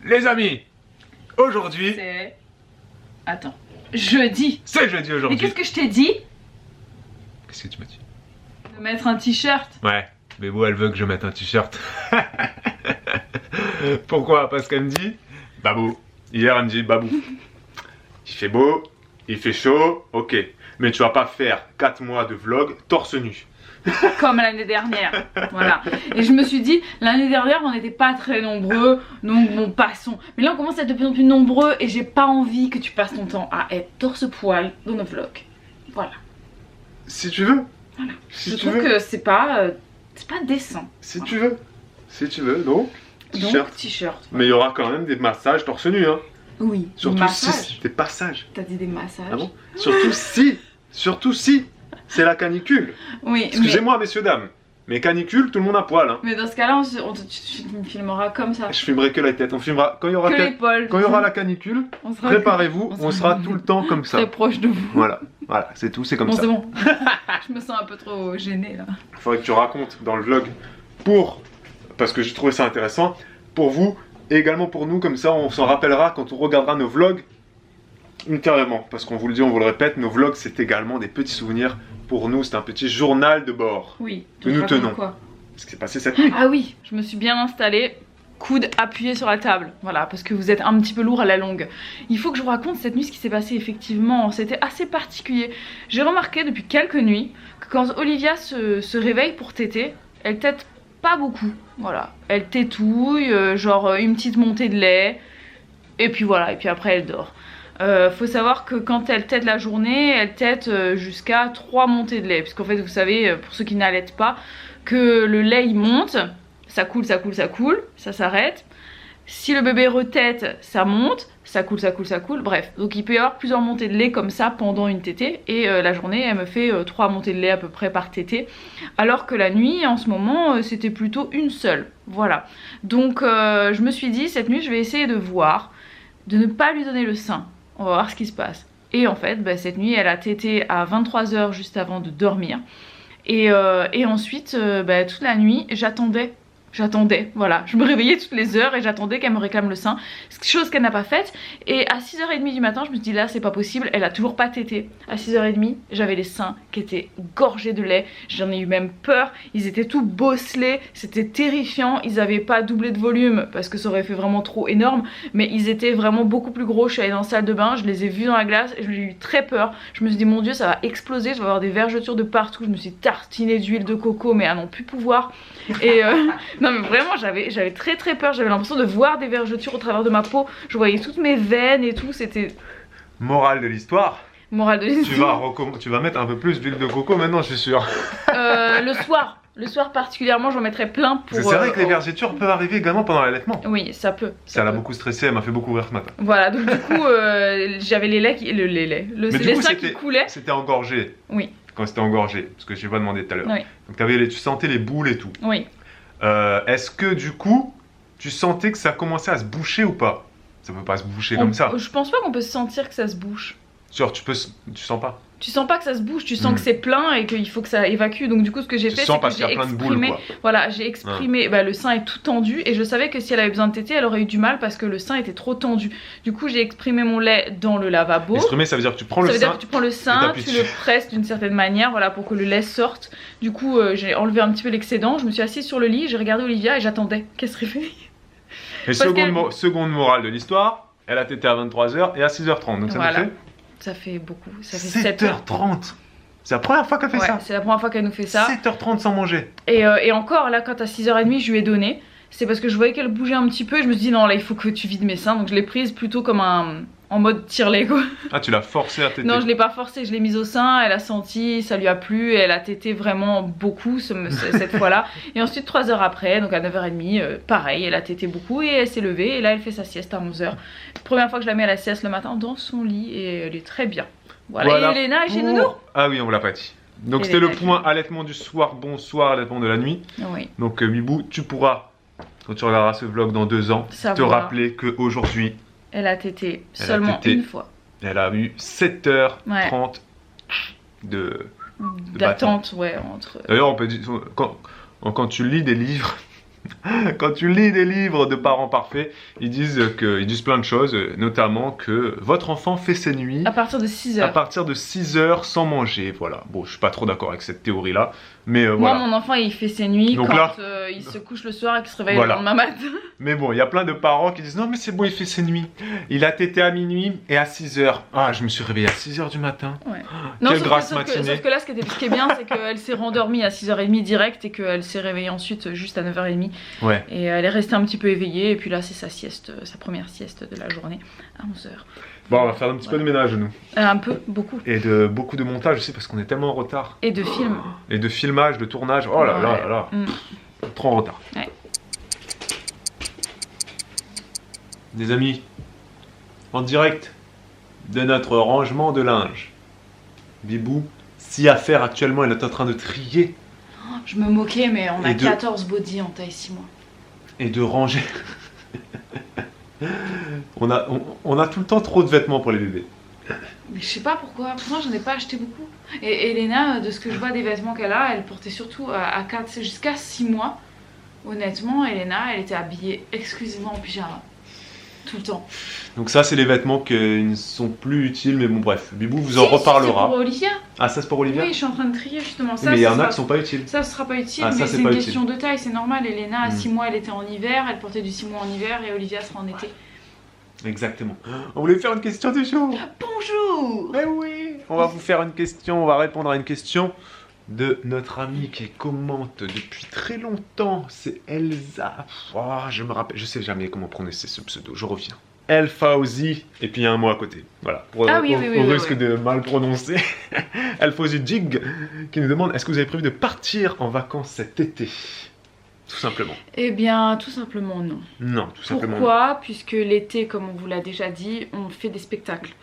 Les amis, aujourd'hui... C'est... Attends. Jeudi. C'est jeudi Mais aujourd'hui. qu'est-ce que je t'ai dit? Qu'est-ce que tu m'as dit? De mettre un t-shirt. Ouais, mais bon, elle veut que je mette un t-shirt. Pourquoi? Parce qu'elle me dit, Babou. Hier, elle me dit, Babou, il fait beau, il fait chaud, ok. Mais tu vas pas faire 4 mois de vlog torse nu. Comme l'année dernière. Voilà. Et je me suis dit, l'année dernière, on n'était pas très nombreux. Donc bon, passons. Mais là, on commence à être de plus en plus nombreux. Et j'ai pas envie que tu passes ton temps à être torse-poil dans nos vlogs. Voilà. Si tu veux. Voilà. Si je tu trouve veux. que c'est pas décent. Si tu veux. Si tu veux, donc. Donc, t-shirt. Mais il y aura quand même des massages torse nu, hein. Oui. Surtout des massages. si. Des passages. T'as dit des massages. Ah bon? Surtout si. C'est la canicule. Oui. Excusez-moi, messieurs, dames. Mais canicule, tout le monde a poil, hein. Mais dans ce cas-là, tu me filmeras comme ça. Je filmerai que la tête. On filmera quand il y aura, Que l'épaule. quand il y aura la canicule. Préparez-vous, on sera tout le temps comme ça. Très proche de vous. Voilà, voilà, c'est tout, c'est comme Bon, ça. c'est bon. Je me sens un peu trop gênée là. Il faudrait que tu racontes dans le vlog parce que j'ai trouvé ça intéressant, pour vous et également pour nous, comme ça on s'en rappellera quand on regardera nos vlogs ultérieurement. Parce qu'on vous le dit, on vous le répète, nos vlogs c'est également des petits souvenirs pour nous, c'est un petit journal de bord Oui. que nous tenons. Quoi? Ce qui s'est passé cette nuit. Ah oui, je me suis bien installée, coude appuyé sur la table, voilà, parce que vous êtes un petit peu lourd à la longue. Il faut que je vous raconte cette nuit ce qui s'est passé effectivement, c'était assez particulier. J'ai remarqué depuis quelques nuits que quand Olivia se réveille pour téter, elle tète pas beaucoup, voilà. Elle tétouille, genre une petite montée de lait, et puis voilà, et puis après elle dort. Faut savoir que quand elle tète la journée, elle tète jusqu'à 3 montées de lait, puisqu'en fait vous savez, pour ceux qui n'allaitent pas, que le lait il monte, ça coule, ça coule, ça coule, ça s'arrête. Si le bébé retète, ça monte, ça coule, ça coule, ça coule, bref. Donc il peut y avoir plusieurs montées de lait comme ça pendant une tétée, et la journée elle me fait 3 montées de lait à peu près par tétée, alors que la nuit en ce moment c'était plutôt une seule, voilà. Donc je me suis dit cette nuit je vais essayer de voir, de ne pas lui donner le sein, on va voir ce qui se passe. Et en fait bah, cette nuit elle a tété à 23 h juste avant de dormir, et ensuite bah, toute la nuit j'attendais, voilà, je me réveillais toutes les heures et j'attendais qu'elle me réclame le sein, chose qu'elle n'a pas faite. Et à 6h30 du matin je me suis dit là c'est pas possible, elle a toujours pas tété. À 6h30 j'avais les seins qui étaient gorgés de lait, j'en ai eu même peur, ils étaient tout bosselés, c'était terrifiant, ils avaient pas doublé de volume parce que ça aurait fait vraiment trop énorme, mais ils étaient vraiment beaucoup plus gros. Je suis allée dans la salle de bain, je les ai vus dans la glace et j'ai eu très peur, je me suis dit mon dieu ça va exploser, je vais avoir des vergetures de partout, je me suis tartinée d'huile de coco mais à n'en plus pouvoir. Et non mais vraiment j'avais très peur, j'avais l'impression de voir des vergetures au travers de ma peau, je voyais toutes mes veines et tout, c'était... Morale de l'histoire. Morale de l'histoire. Tu vas mettre un peu plus d'huile de coco maintenant, je suis sûr. Le soir particulièrement j'en mettrais plein pour... C'est vrai que les vergetures peuvent arriver également pendant l'allaitement. Oui ça peut. Ça l'a beaucoup stressé, elle m'a fait beaucoup rire ce matin. Voilà donc du coup j'avais les laits les seins qui coulaient. C'était engorgé. Oui. Quand c'était engorgé, ce que je n'ai pas demandé tout à l'heure. Oui. Donc tu sentais les boules et tout. Oui. Est-ce que du coup, tu sentais que ça commençait à se boucher ou pas? Ça peut pas se boucher comme ça. Je pense pas qu'on peut sentir que ça se bouche. Genre, tu sens pas? Tu sens pas que ça se bouge, tu sens que c'est plein et qu'il faut que ça évacue. Donc du coup ce que j'ai fait c'est que j'ai exprimé, voilà, j'ai exprimé, bah, le sein est tout tendu et je savais que si elle avait besoin de téter elle aurait eu du mal parce que le sein était trop tendu. Du coup j'ai exprimé mon lait dans le lavabo. Exprimer ça veut dire que tu prends le sein. Ça veut dire que tu prends le sein, tu le presses d'une certaine manière, voilà, pour que le lait sorte. Du coup j'ai enlevé un petit peu l'excédent, je me suis assise sur le lit, j'ai regardé Olivia et j'attendais qu'elle se réveille. Et seconde morale de l'histoire, elle a tété à 23 h et à 6h30, donc ça voilà. fait... Ça fait beaucoup, ça fait 7h30. C'est la première fois qu'elle fait ça. C'est la première fois qu'elle nous fait ça. 7h30 sans manger. Et encore là quand à 6h30 je lui ai donné, c'est parce que je voyais qu'elle bougeait un petit peu et je me suis dit non là il faut que tu vides mes seins, donc je l'ai prise plutôt comme en mode tire-lait quoi. Ah tu l'as forcée à téter? Non je l'ai pas forcée, je l'ai mise au sein, elle a senti, ça lui a plu, et elle a tété vraiment beaucoup cette fois là. Et ensuite 3 heures après, donc à 9h30, pareil, elle a tété beaucoup et elle s'est levée et là elle fait sa sieste à 11h. Première fois que je la mets à la sieste le matin dans son lit et elle est très bien. Voilà. Et Elena est chez Nounou. Ah oui on vous l'a pas dit. Donc c'était le point allaitement du soir, bonsoir, allaitement de la nuit. Oui. Donc Bibou, tu pourras, quand tu regarderas ce vlog dans 2 ans, te rappeler qu'aujourd'hui elle a tété seulement une fois. Elle a eu 7h30 d'attente, ouais, entre... D'ailleurs, on peut dire, quand tu lis des livres, Quand tu lis des livres de parents parfaits, ils disent plein de choses, notamment que votre enfant fait ses nuits À partir de 6 à heures. partir de 6 heures sans manger. Voilà. Bon, je suis pas trop d'accord avec cette théorie-là, mais Moi, voilà. mon enfant, il fait ses nuits Donc quand là- il se couche le soir et qu'il se réveille Voilà. le lendemain matin. Mais bon, il y a plein de parents qui disent non, mais c'est bon, il fait ses nuits. Il a tété à minuit et à 6 heures. Ah, je me suis réveillé à 6 heures du matin. Ouais. Quelle sauf que- grasse sauf que, matinée. sauf que là, ce qui est bien, c'est qu'elle s'est rendormie à 6h30 direct et qu'elle s'est réveillée ensuite juste à 9h30. Ouais. Et elle est restée un petit peu éveillée. Et puis là, c'est sa sieste, sa première sieste de la journée à 11h. Bon, on va faire un petit peu de ménage, nous. Un peu, beaucoup. Et de beaucoup de montage aussi, parce qu'on est tellement en retard. Et de films. Et de filmage, de tournage. Oh là là Ouais. là là. Mm. Trop en retard. Ouais. Des amis, en direct de notre rangement de linge. Bibou, si à faire actuellement, elle est en train de trier Je me moquais, mais on a Et de- 14 body en taille 6 mois. et de ranger. on a tout le temps trop de vêtements pour les bébés. Mais je sais pas pourquoi, pourtant j'en ai pas acheté beaucoup. Et Elena, de ce que je vois des vêtements qu'elle a, elle portait surtout à 4, jusqu'à 6 mois. Honnêtement, Elena, elle était habillée exclusivement en pyjama. Tout le temps. Donc ça, c'est les vêtements qui ne sont plus utiles, mais bon bref, Bibou vous en Si, reparlera. C'est pour Olivia. Ah, ça c'est pour Olivia. Oui, je suis en train de trier justement ça. Mais il y ça en a sera- qui sont pas utiles. Ça, ce sera pas utile, Ah, ça, mais c'est c'est pas une utile. question de taille, c'est normal. Elena, à Mm. 6 mois, elle était en hiver, elle portait du 6 mois en hiver, et Olivia sera en été. Exactement. On voulait faire une question du jour. Bonjour. Mais oui, on va vous faire une question, on va répondre à une question de notre amie qui commente depuis très longtemps, c'est Elsa. Oh, je me rappelle, je sais jamais comment prononcer ce pseudo, je reviens. El Fauzi, et puis il y a un mot à côté. Voilà, Ah oui, oui, oui, au oui, risque oui. de mal prononcer. El Fauzi Jig qui nous demande est-ce que vous avez prévu de partir en vacances cet été? Tout simplement. Eh bien, tout simplement non. Non, tout simplement. non. Pourquoi? Puisque l'été, comme on vous l'a déjà dit, on fait des spectacles.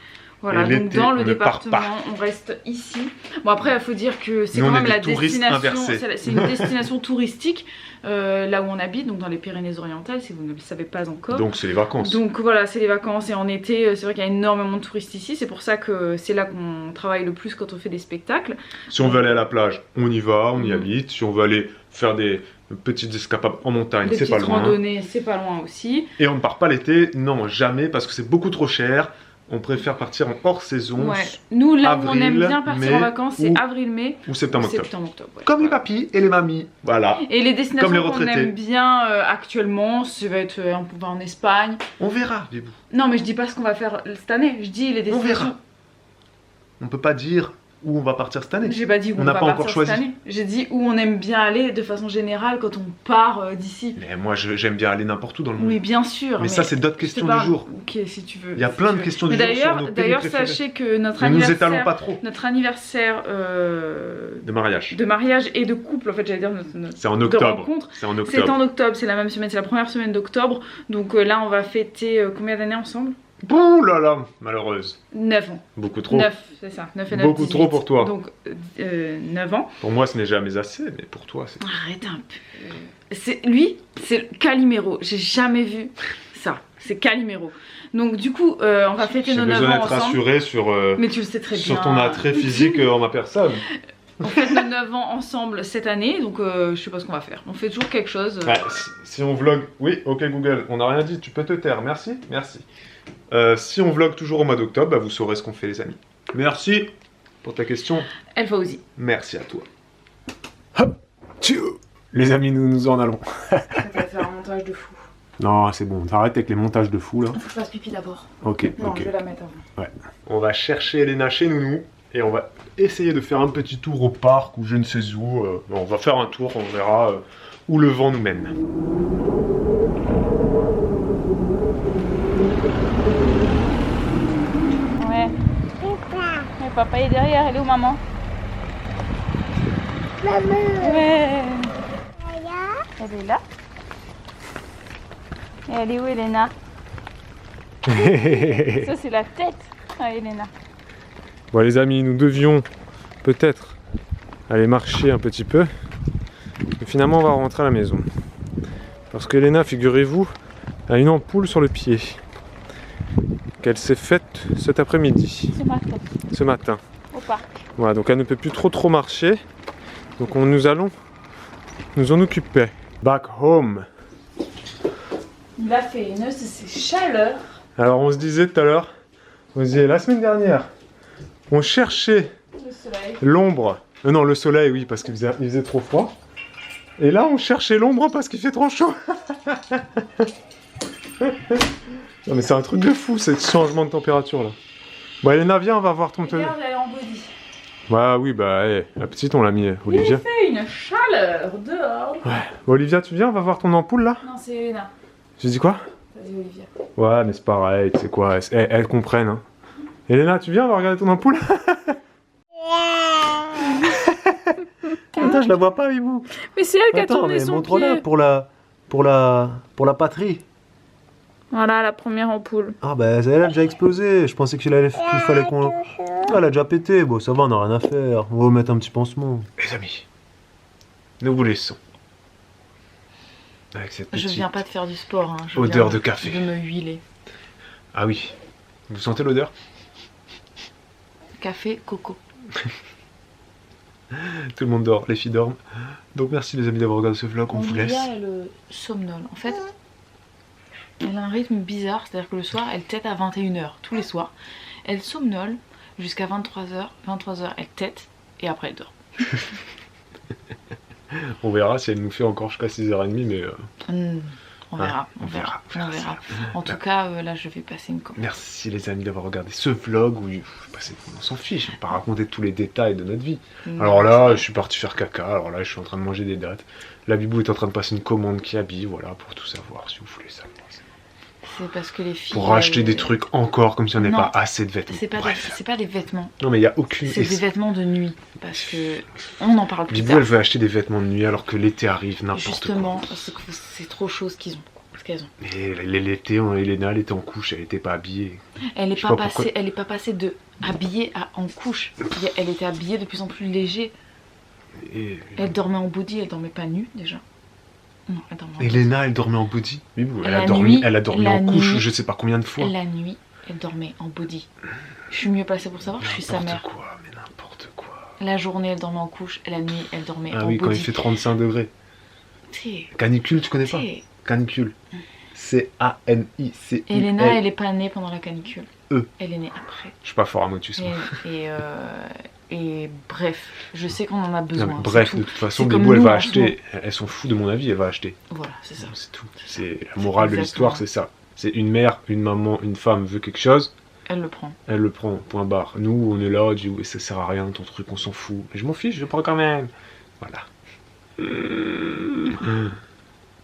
Voilà, Et donc l'été, dans le on ne part département, on reste ici. Bon, après, il faut dire que c'est Nous, quand on est même des la touristes destination. inversés. C'est une destination touristique, là où on habite, donc dans les Pyrénées-Orientales, si vous ne le savez pas encore. Donc c'est les vacances. Donc voilà, c'est les vacances et en été, c'est vrai qu'il y a énormément de touristes ici. C'est pour ça que c'est là qu'on travaille le plus quand on fait des spectacles. Si on veut aller à la plage, on y va, on y Mhm. habite. Si on veut aller faire des petites escapades en montagne, Des c'est pas petites loin. randonnées, c'est pas loin aussi. Et on ne part pas l'été, non, jamais, parce que c'est beaucoup trop cher. On préfère partir en hors saison Ouais. Nous, là où on avril, aime bien partir mai en vacances, c'est ou- avril-mai ou ou septembre-octobre. septembre-octobre. Ouais. Comme les Voilà. papis et les mamies. Voilà. Et les destinations Comme les qu'on retraités. aime bien actuellement, ça va être on va en Espagne. On verra, Bibou. Non, mais je dis pas ce qu'on va faire cette année. Je dis les On destinations. verra. On peut pas dire où on va partir cette année. J'ai pas dit où On on n'a va pas partir encore choisi. cette année. J'ai dit où on aime bien aller de façon générale quand on part d'ici. Mais moi, j'aime bien aller n'importe où dans le monde. Oui, bien sûr. mais ça, c'est d'autres je te questions du parle- jour. Ok, si tu veux. Il y a si plein tu de veux. questions Mais du jour sur nos pays d'ailleurs, préférés. sachez que notre Ne nous étalons anniversaire, pas trop. notre anniversaire De mariage. de mariage et de couple, en fait, j'allais dire notre C'est en de octobre. rencontre. C'est en C'est octobre. en octobre, c'est la même semaine, c'est la première semaine d'octobre. Donc là, on va fêter combien d'années ensemble? Ouh là là, malheureuse. 9 ans. Beaucoup trop. 9, c'est ça. 9 et 9, Beaucoup 18. trop pour toi. Donc 9 ans. Pour moi, ce n'est jamais assez, mais pour toi, c'est... Arrête un peu. Lui, c'est Calimero. J'ai jamais vu ça. C'est Calimero. Donc du coup, on va fêter J'ai nos 9 besoin ans d'être ensemble. rassuré sur, Mais tu le sais très bien. sur ton attrait physique en ma personne. On fête nos 9 ans ensemble cette année, donc je sais pas ce qu'on va faire. On fait toujours quelque chose. Bah, si on vlog... Oui, ok Google, on n'a rien dit, tu peux te taire, merci, merci. Si on vlog toujours au mois d'octobre, bah, vous saurez ce qu'on fait les amis. Merci pour ta question, Elle va aussi. merci à toi. Hop, tchou. Les amis, nous en allons. Ça va faire un montage de fou. Non, c'est bon, t'arrêtes avec les montages de fou là. Faut que je fasse pipi d'abord. Ok, Non, ok. je vais la mettre avant. On va chercher Elena chez Nounou et on va essayer de faire un petit tour au parc ou je ne sais où. On va faire un tour, on verra où le vent nous mène. Ouais. Mais papa est derrière, elle est où maman? Ouais. Elle est là. Et elle est où Elena? Ça c'est la tête à Elena. Bon les amis, nous devions peut-être aller marcher un petit peu. Mais finalement on va rentrer à la maison. Parce que Elena, figurez-vous, a une ampoule sur le pied. Qu'elle s'est faite cet après-midi, C'est ma tête ce matin. au parc. Voilà, donc elle ne peut plus trop marcher. Donc nous allons nous en occuper. Back home. Il a fait une de ces chaleurs. Alors on se disait tout à l'heure, on se disait la semaine dernière, on cherchait Le soleil. l'ombre. Non, le soleil, oui, parce qu'il faisait trop froid. Et là, on cherchait l'ombre parce qu'il fait trop chaud. Non, mais c'est un truc de fou, ce changement de température là. Bon, Elena, viens, on va voir ton Regarde, elle est en body. Bah oui, bah, la petite, on l'a mis, Olivia. Il fait une chaleur dehors. Ouais. Olivia, tu viens, on va voir ton ampoule là. Non, c'est Elena. Tu dis quoi? Vas-y, Olivia. Ouais, mais c'est pareil, tu sais quoi, elles comprennent. Hein. Elena, tu viens, on va regarder ton ampoule. Attends, je la vois pas, Bibou. Mais c'est elle qui a Attends, tourné mais son montre-la pied. pour la patrie. Voilà, la première ampoule. Ah bah elle a déjà explosé, je pensais qu'il fallait qu'on... Ah, elle a déjà pété, bon ça va, on n'a rien à faire. On va mettre un petit pansement. Les amis, nous vous laissons. Avec cette Je petite viens pas de faire du sport. Hein. Je odeur viens de café. De me huiler. Ah oui, vous sentez l'odeur? Café, coco. Tout le monde dort, les filles dorment. Donc merci les amis d'avoir regardé ce vlog, on vous laisse. Olivia, elle somnole. En fait, elle a un rythme bizarre. C'est-à-dire que le soir, elle tète à 21h, tous les soirs. Elle somnole jusqu'à 23h. 23h, elle tète. Et après, elle dort. On verra si elle nous fait encore jusqu'à 6h30, mais... On verra, on verra. En tout cas, là, je vais passer une commande. Merci les amis d'avoir regardé ce vlog où on s'en fiche, on va pas raconter tous les détails de notre vie. Alors là, je suis parti faire caca, alors là, je suis en train de manger des dattes. La Bibou est en train de passer une commande qui habille, voilà, pour tout savoir, si vous voulez savoir. C'est parce que les filles... Pour racheter des trucs encore, comme si on n'avait Non, pas assez de vêtements. C'est pas des vêtements. Non mais il n'y a aucune... C'est des vêtements de nuit. Parce que... On en parle plus Bibou, tard. elle veut acheter des vêtements de nuit alors que l'été arrive, n'importe quoi. Justement, parce que c'est trop chaud ce qu'ils ont. Ce qu'elles ont. Et l'été, Elena, elle était en couche, elle était pas habillée. Elle est pas passée de habillée à en couche. Elle était habillée de plus en plus léger. Et... Elle dormait en body, elle dormait pas nue déjà. Non, elle dormait en body. Elena, elle dormait en body. Bibou, elle a dormi la en couche, nuit, je sais pas combien de fois. La nuit, elle dormait en body. Je suis mieux placée pour savoir, je suis sa mère. N'importe quoi, mais n'importe quoi. La journée, elle dormait en couche, et la nuit, elle dormait en body. Ah oui, quand il fait 35 degrés. T'sais, Canicule, tu connais pas? Canicule. C-A-N-I-C-U-L. Elena, elle est pas née pendant la canicule. Elle est née après. Je suis pas fort à motus. Et bref, je sais qu'on en a besoin. Non, bref, de toute façon, Bibou, Bibou, elle va acheter. Elles sont fous de mon avis, elle va acheter. Voilà, c'est ça. C'est tout. C'est la morale de l'histoire, c'est ça. C'est une mère, une maman, une femme veut quelque chose. Elle le prend. Elle le prend, point barre. Nous, on est là, on dit oui, ça sert à rien, ton truc, on s'en fout. Mais je m'en fiche, je le prends quand même. Voilà.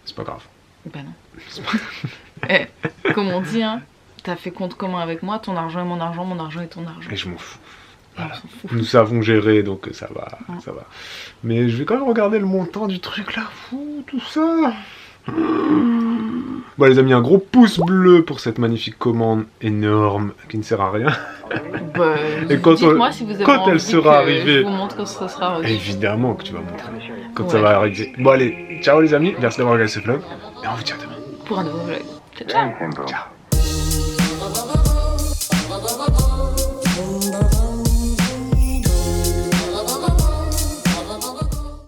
C'est pas grave. Bah non. Comme on dit, hein, t'as fait compte commun avec moi, ton argent est mon argent est ton argent. Et je m'en fous. Voilà. On s'en fout. Nous savons gérer, donc ça va, ça va. Mais je vais quand même regarder le montant du truc là, fou, tout ça. Bon les amis, un gros pouce bleu pour cette magnifique commande énorme qui ne sert à rien. Bah, et quand, dites-moi si vous avez quand envie elle sera arrivée, je vous montre quand ce sera reçu. Évidemment que tu vas montrer. Quand ça va arriver. Bon allez, ciao les amis, merci d'avoir regardé ce vlog. Et on vous dit à demain. Pour un nouveau vlog. Ciao. Ciao.